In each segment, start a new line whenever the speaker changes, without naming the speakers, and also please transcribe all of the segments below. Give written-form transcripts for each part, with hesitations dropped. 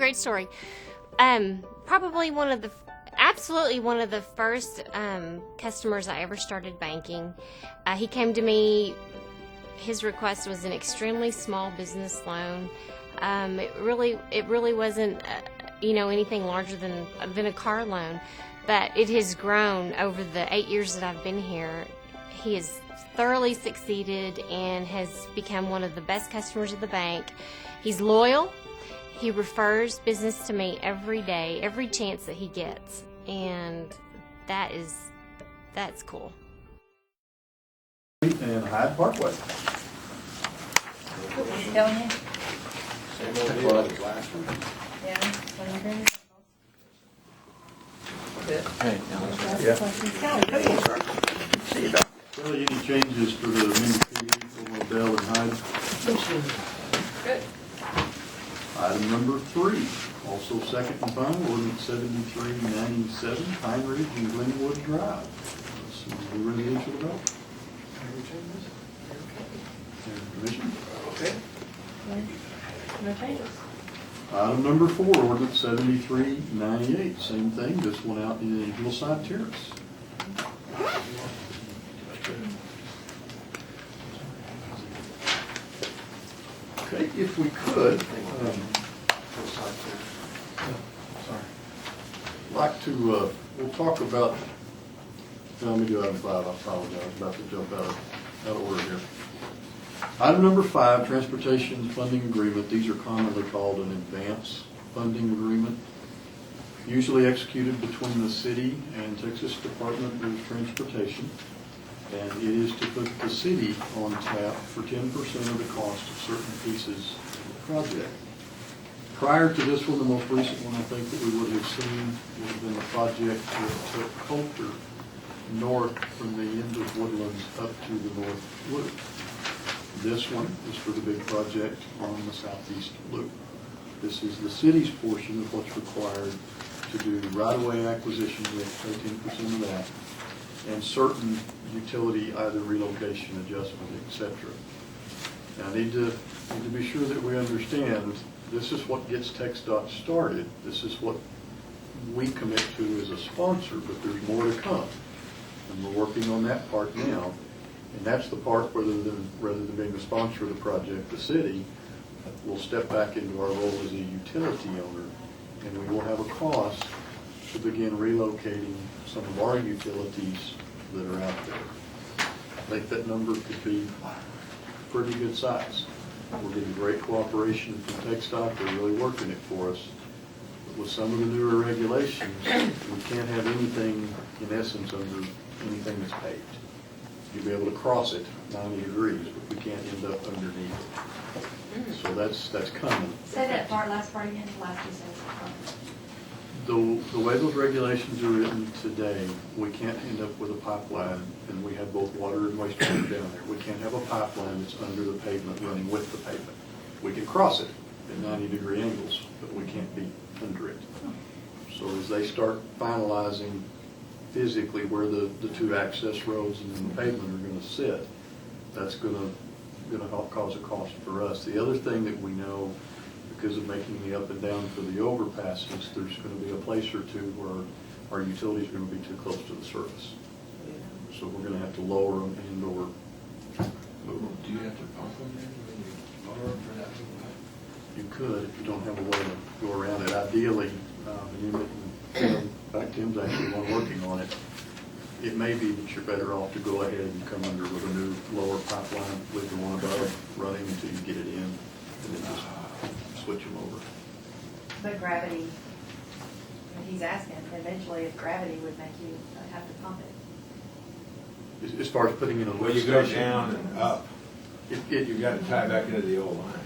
great story. Probably absolutely one of the first customers I ever started banking. He came to me. His request was an extremely small business loan. It really wasn't, anything larger than a car loan, but it has grown over the 8 years that I've been here. He has thoroughly succeeded and has become one of the best customers of the bank. He's loyal. He refers business to me every day, every chance that he gets, and that's cool.
And Hyde Parkway.
What's he telling you?
Same old deal as last one.
Yeah.
Hey,
Yeah. Really, any changes for the mini PD for Mobile and Hyde?
Good.
Item number 3, also second and final, ordinance 7397, Pine Ridge and Glenwood Drive. This is the residential development. Commission?
Okay.
No changes.
Item number 4, ordinance 7398, same thing, this one out in Hillside Terrace. Okay, if we could, like to, we'll talk about, let me do item 5, I apologize, about to jump out of order here. Item number 5, transportation funding agreement. These are commonly called an advance funding agreement, usually executed between the city and Texas Department of Transportation. And it is to put the city on tap for 10% of the cost of certain pieces of the project. Prior to this one, the most recent one I think that we would have seen would have been the project that took Coulter north from the end of Woodlands up to the North Loop. This one is for the big project on the Southeast Loop. This is the city's portion of what's required to do right-of-way acquisition. We have to pay 10% of that, and certain utility, either relocation, adjustment, etc. Now, I need to be sure that we understand this is what gets TxDOT started. This is what we commit to as a sponsor, but there's more to come. And we're working on that part now. And that's the part rather than being the sponsor of the project, the city will step back into our role as a utility owner, and we will have a cost to begin relocating some of our utilities that are out there. I think that number could be pretty good size. We're getting great cooperation from TxDOT. They're really working it for us. But with some of the newer regulations, we can't have anything, in essence, under anything that's paved. You'll be able to cross it 90 degrees, but we can't end up underneath it. So that's coming.
Say that last part again, the last 2 sentences.
The way those regulations are written today, we can't end up with a pipeline, and we have both water and wastewater down there. We can't have a pipeline that's under the pavement running with the pavement. We can cross it at 90-degree angles, but we can't be under it. So as they start finalizing physically where the 2 access roads and then the pavement are going to sit, that's going to help cause a cost for us. The other thing that we know, because of making the up and down for the overpasses, there's going to be a place or two where our utilities are going to be too close to the surface. So we're going to have to lower them and or move them.
Do you have to pump them in when you lower them for that?
You could if you don't have a way to go around it. Ideally, Tim's actually the one working on it. It may be that you're better off to go ahead and come under with a new lower pipeline, leave the one above running until you get it in, and then just switch them over.
But gravity, he's asking, eventually if gravity would make you have to pump it.
As far as putting in a
Well, you go down and up. You got to tie back into the old line.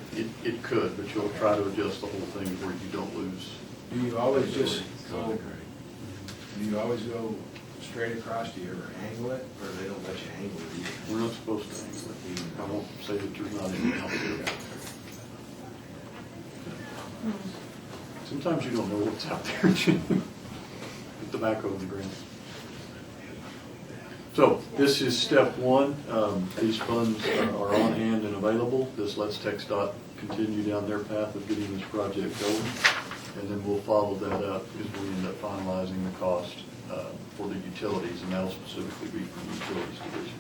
It could, but you'll try to adjust the whole thing where you don't lose.
Do you always just go? Do you always go straight across? Do you ever angle it, or they don't let you angle it either?
We're not supposed to angle it. I won't say that there's not any out there. Sometimes you don't know what's out there. Put the backhoe in the ground. So this is step 1. These funds are on hand and available. This lets TxDOT continue down their path of getting this project going. And then we'll follow that up as we end up finalizing the cost for the utilities, and that'll specifically be from the utilities division.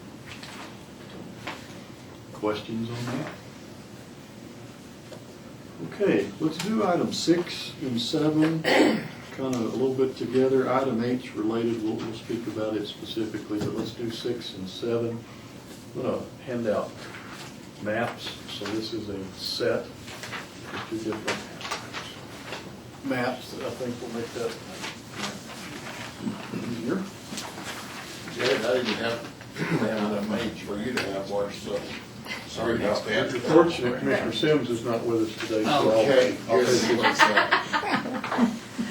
Questions on that? Okay, let's do item 6 and 7, kind of a little bit together. Item 8's related, we'll speak about it specifically, but let's do 6 and 7. I'm going to hand out maps, so this is a set of 2 different maps that I think will make that easier.
Jared, I didn't have enough mates for you to have worse, so sorry about that.
You're fortunate Commissioner Sims is not with us today, so
Okay,
I'll
good.
take his,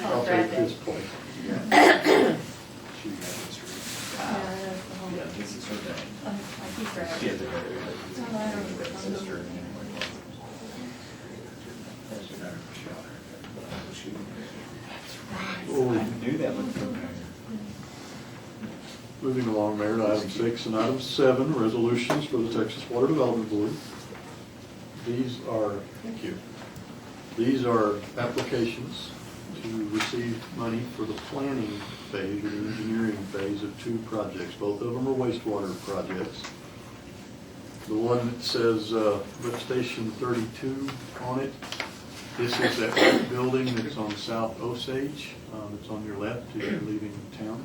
I'll take his place.
She has this read.
Yeah,
This is her dad.
I keep track.
She has a very
Oh, I don't know.
sister. Doesn't matter if she
Oh,
I knew that would come back.
moving along, Mayor, to item 6 and item 7, resolutions for the Texas Water Development Board. These are, thank you, these are applications to receive money for the planning phase or the engineering phase of 2 projects. Both of them are wastewater projects. The one that says lift station 32 on it, this is that brick building that's on South Osage. It's on your left as you're leaving town.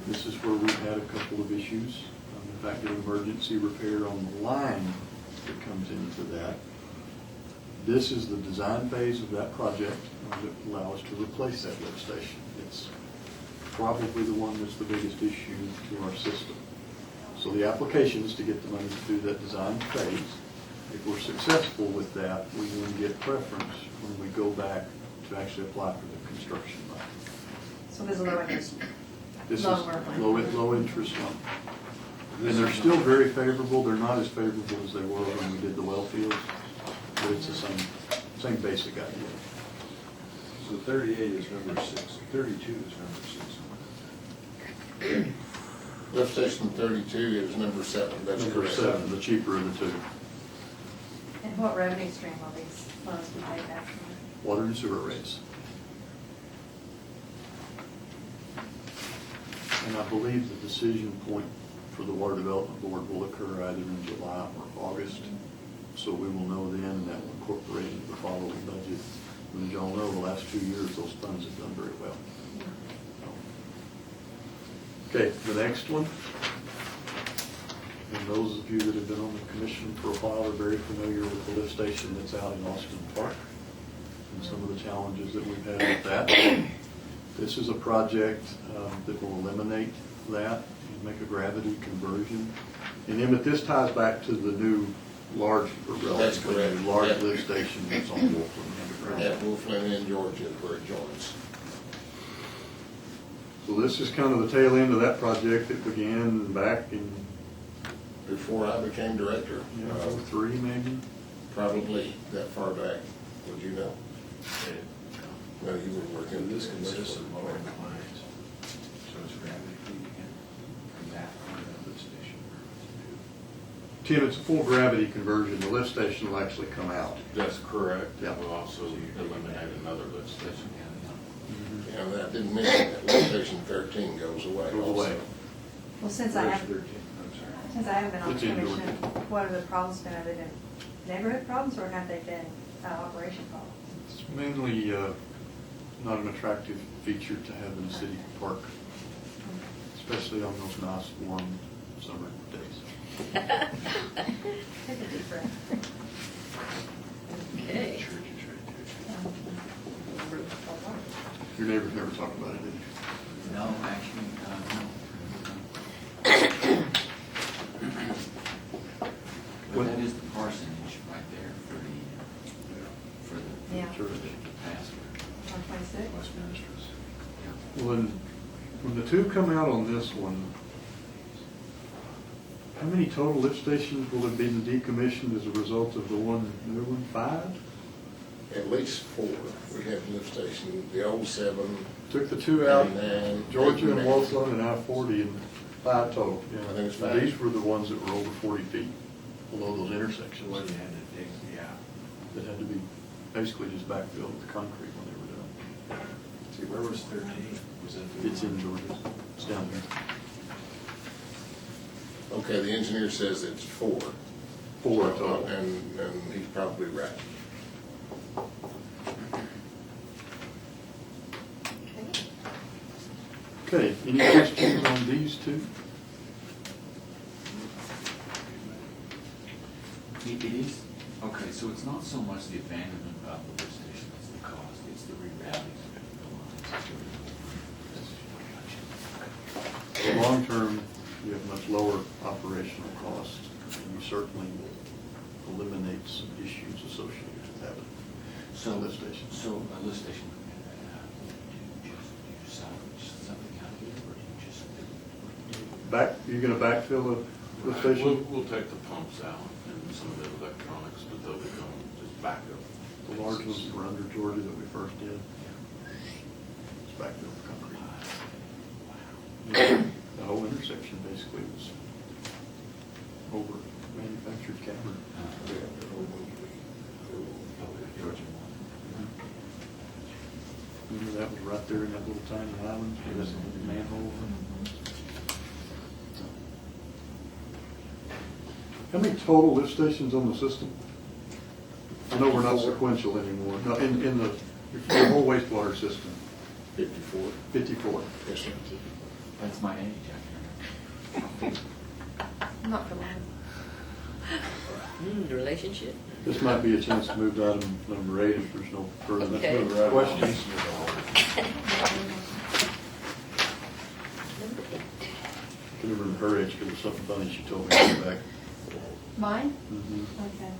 This is where we've had a couple of issues. In fact, an emergency repair on the line that comes into that. This is the design phase of that project that will allow us to replace that lift station. It's probably the one that's the biggest issue to our system. So the application is to get the money to do that design phase. If we're successful with that, we then get preference when we go back to actually apply for the construction loan.
So there's a low interest.
This is
Lower one.
low interest loan. And they're still very favorable. They're not as favorable as they were when we did the well fields, but it's the same basic idea.
So 38 is number 6, 32 is number 6.
Lift station 32 is number 7, that's
Number
correct.
7, the cheaper of the 2.
And what revenue stream will these funds be paid back from?
Water and sewer rates. And I believe the decision point for the Water Development Board will occur either in July or August. So we will know then, and that will incorporate into the following budget. And as y'all know, the last 2 years, those funds have done very well. Okay, the next one. And those of you that have been on the commission for a while are very familiar with the lift station that's out in Austin Park and some of the challenges that we've had with that. This is a project that will eliminate that and make a gravity conversion. And Emmett, this ties back to the new large, or
That's
relatively
correct.
new large
Yeah.
lift station that's on Wolfland.
At Wolfland in Georgia is where it joins.
So this is kind of the tail end of that project that began back in,
Before I became director,
03 maybe?
probably that far back, would you know? No, you were working.
And this consists of lowering the lines, so it's gravity feeding in from that part of the lift station.
Tim, it's a full gravity conversion. The lift station will actually come out.
That's correct.
Yeah.
We'll also eliminate another lift station.
And I didn't mention that lift station 13 goes away.
Goes away.
also.
Well, since I
Where's
haven't,
13? I'm sorry.
since I haven't been on the
It's in
commission,
Georgia.
what are the problems been? Have they been neighborhood problems or have they been operation problems?
It's mainly not an attractive feature to have in a city park, especially on those nice warm summer days.
Take a deep breath.
Okay.
Church is right
Your neighbors never talk about it, did you?
No, actually, no. But that is the parsonage right there for the
Yeah.
Church.
pastor.
126?
there. Westminster's.
When the 2 come out on this one, how many total lift stations will have been decommissioned as a result of the one new one? 5?
At least 4. We have lift station, the old 7.
Took the 2 out,
And then
Georgia and
8
Wolfland and I-40, and 5 total. Yeah.
I think it's
And
5.
These were the ones that were over 40 feet below those intersections.
Well, you had to dig, yeah.
That had to be basically just backfilled with concrete when they were done.
See, where was 13? Was it?
It's in Georgia. It's down there.
Okay, the engineer says it's 4.
4 total.
And he's probably right.
Okay, any questions on these two?
It is, okay, so it's not so much the abandonment of the lift station, it's the cost, it's the rerouting of the lines.
Long term, you have much lower operational costs, and you certainly eliminate some issues associated with having
So,
a lift station.
So a lift station, do you salvage something out of it, or do you just?
You're gonna backfill the lift station?
We'll take the pumps out and some of the electronics, but they'll become just backup.
The large ones that were under Georgia that we first did. It's backfill with concrete. The whole intersection basically was over manufactured cavern.
Georgia
Remember that was right there in that little tiny island, where that little manhole. How many total lift stations on the system? I know we're not
54.
sequential anymore. No, in the whole wastewater system,
54.
54.
Yes, sir.
That's my age, I
Not for long.
Relationship?
This might be a chance to move to item number 8 if there's no further
Okay.
questions. I can remember her age because of something funny she told me back.
Mine?
Mhm.
Okay.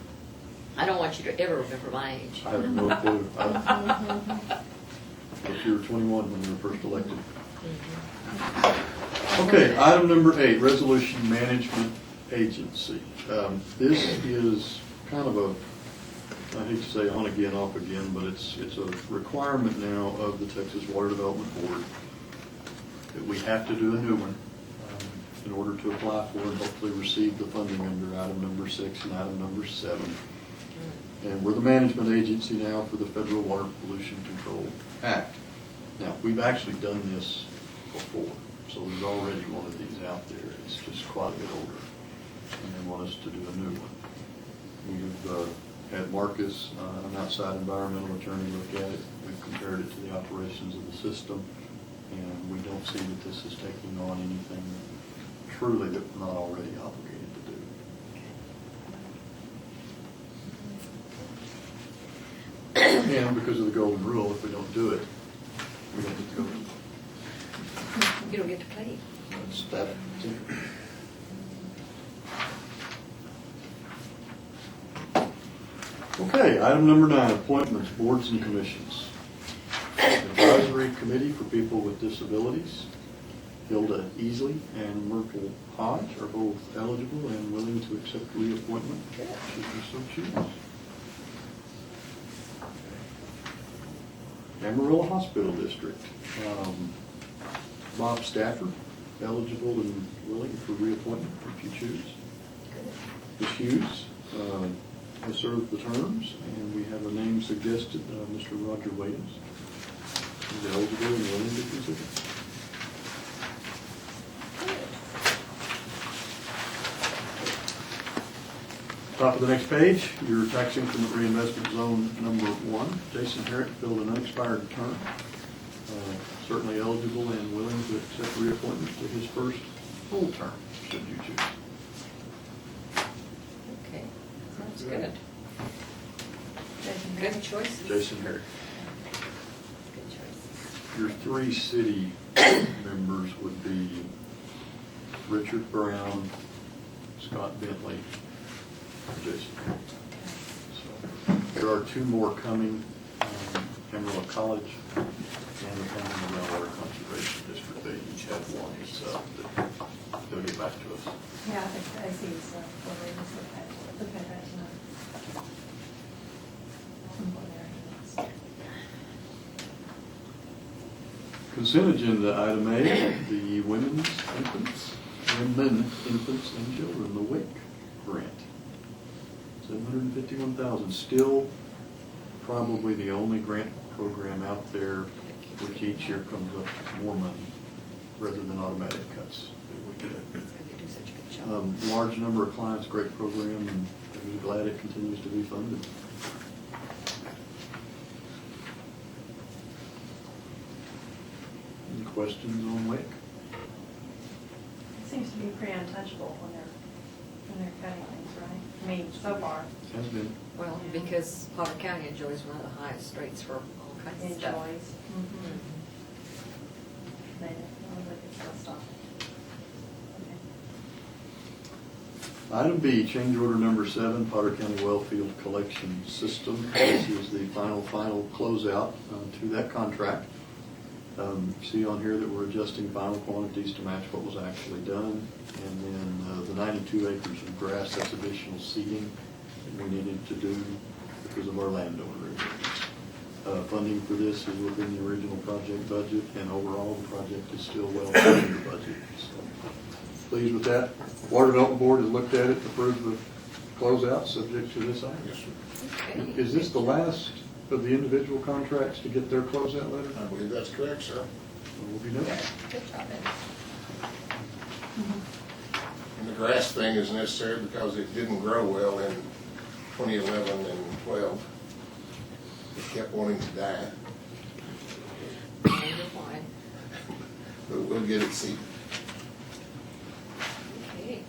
I don't want you to ever remember my age.
I have no clue. But you were 21 when you were first elected. Okay, item number 8, Resolution Management Agency. This is kind of a, I hate to say on again, off again, but it's a requirement now of the Texas Water Development Board that we have to do a new one in order to apply for and hopefully receive the funding under item number 6 and item number 7. And we're the management agency now for the Federal Water Pollution Control Act. Now, we've actually done this before, so there's already one of these out there. It's just quite a bit older, and they want us to do a new one. We've had Marcus, an outside environmental attorney, look at it. We've compared it to the operations of the system, and we don't see that this is taking on anything truly that we're not already obligated to do. And because of the golden rule, if we don't do it, we don't get to go.
You don't get to play.
That's that. Okay, item number 9, appointments, boards and commissions. Advisory Committee for People with Disabilities. Hilda Easley and Myrtle Hodge are both eligible and willing to accept reappointment, should you so choose. Amarillo Hospital District. Bob Stafford, eligible and willing for reappointment if you choose. Ms. Hughes has served the terms, and we have a name suggested, Mr. Roger Williams. He's eligible and willing to consider. Top of the next page, your tax increment reinvestment zone number 1. Jason Herrick filled an unexpired term. Certainly eligible and willing to accept reappointment to his first full term, should you choose.
Okay, sounds good.
Jason,
Good choice.
Jason Herrick.
Good choice.
Your 3 city members would be Richard Brown, Scott Bentley, and Jason Herrick. So, there are 2 more coming, Amarillo College and the Amarillo Water Conservation District. They each have one, so they'll get back to us.
Yeah, I think I see some, we just look at that tonight.
Consent agenda, item A, the women, infants, and children, the WIC grant. $751,000, still probably the only grant program out there, which each year comes up with more money rather than automatic cuts that we get.
You do such a good job.
Large number of clients, great program, and we're glad it continues to be funded. Any questions on WIC?
It seems to be pretty untouchable when they're cutting things, right? I mean, so far,
Has been.
Well, because Potter County enjoys one of the highest rates for all kinds of stuff.
enjoys. They could still stop it. Okay.
Item B, change order number 7, Potter County Wellfield Collection System. This is the final closeout to that contract. See on here that we're adjusting final quantities to match what was actually done. And then the 92 acres of grass, that's additional seeding that we needed to do because of our landowner agreement. Funding for this is within the original project budget, and overall the project is still well within the budget. So, pleased with that. Water Development Board has looked at it, approved the closeout, subject to this item.
Yes, sir.
Okay.
Is this the last of the individual contracts to get their closeout letter?
I believe that's correct, sir.
Will be done.
Good job, Ed.
And the grass thing is necessary because it didn't grow well in 2011 and 12. It kept wanting to die,
I wonder why.
but we'll get it seeded.
Okay.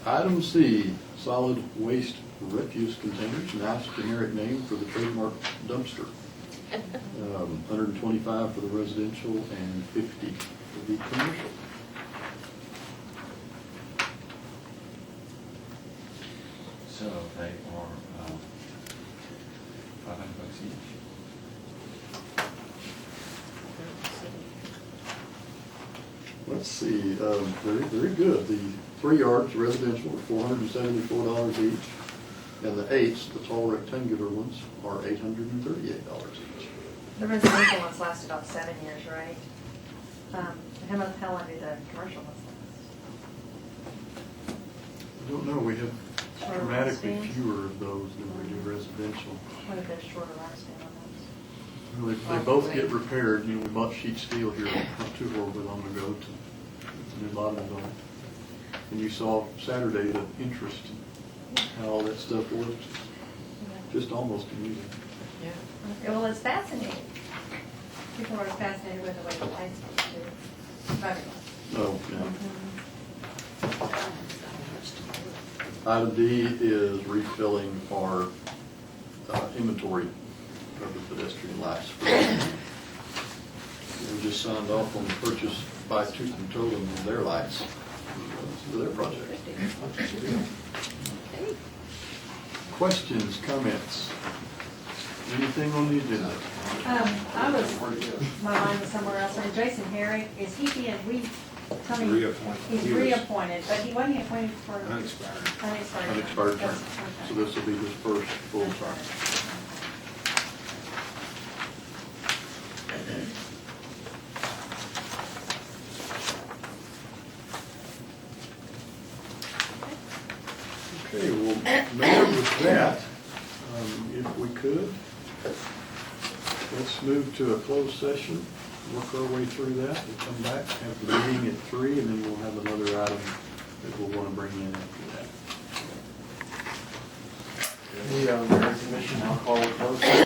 Item C, solid waste refuse containers, nice generic name for the trademark dumpster. 125 for the residential and 50 for the commercial.
So they are $500 each.
Let's see, very good. The 3 yards residential are $474 each, and the 8s, the tall rectangular ones, are $838 each.
The residential ones last about 7 years, right? How long did the commercial ones last?
I don't know, we have
Shorter
dramatically
lifespans?
fewer of those than we do residential.
What if they're shorter lifespan on
Well, they both get repaired. You know, we bought sheet steel here not too horribly long ago to put the new bottoms on it. And you saw Saturday the interest in how all that stuff works.
those?
Just almost amusing.
Yeah.
Okay, well, it's fascinating. People are fascinated with the way the lights work too. Fabulous.
Oh, yeah. Item D is refilling our inventory of the pedestrian lights. We just signed off on the purchase by tooth and totem of their lights for their project.
Okay.
Questions, comments? Anything on the agenda?
My mind was somewhere else. And Jason Herrick, is he being, tell me.
Reappointed.
He's
He was-
reappointed, but he wasn't appointed for.
Unexpired.
Unexpired.
Unexpired term.
Okay.
So this will be his first full
That's
term.
right.
Okay, well, Mayor, with that, if we could, let's move to a closed session, work our way through that, we'll come back, have the meeting at 3, and then we'll have another item that we'll want to bring in after that.
The Mayor Commission, I'll call it closed.